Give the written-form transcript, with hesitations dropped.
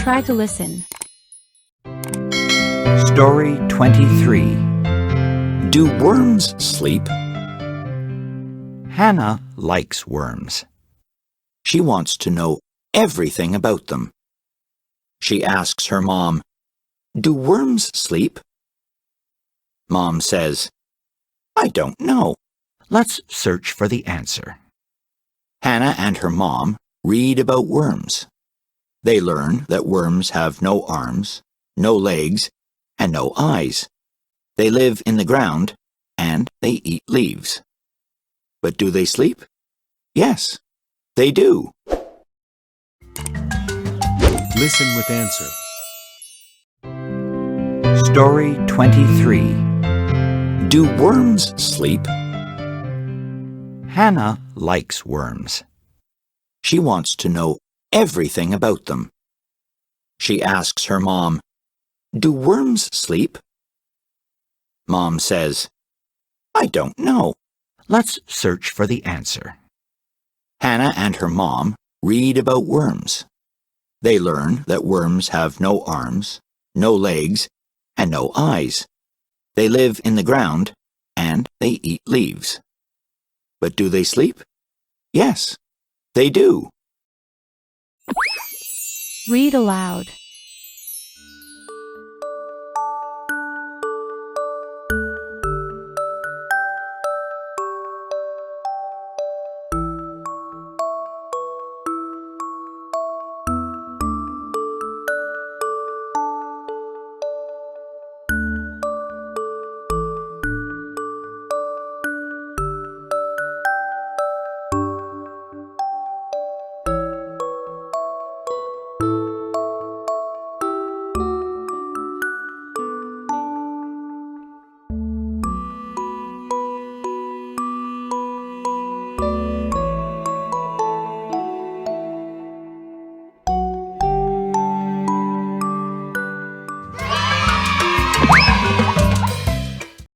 Try to listen. Story 23. Do worms sleep? Hannah likes worms. She wants to know everything about them. She asks her mom, "Do worms sleep?" Mom says, "I don't know. Let's search for the answer." Hannah and her mom read about worms. They learn that worms have no arms, no legs, and no eyes. They live in the ground and they eat leaves. But do they sleep? Yes, they do. Listen with answer. Story 23. Do worms sleep? Hannah likes worms. She wants to know everything about them. She asks her mom, "Do worms sleep?" Mom says, "I don't know. Let's search for the answer." Hannah and her mom read about worms. They learn that worms have no arms, no legs, and no eyes. They live in the ground and they eat leaves. But do they sleep? Yes, they do. Read aloud.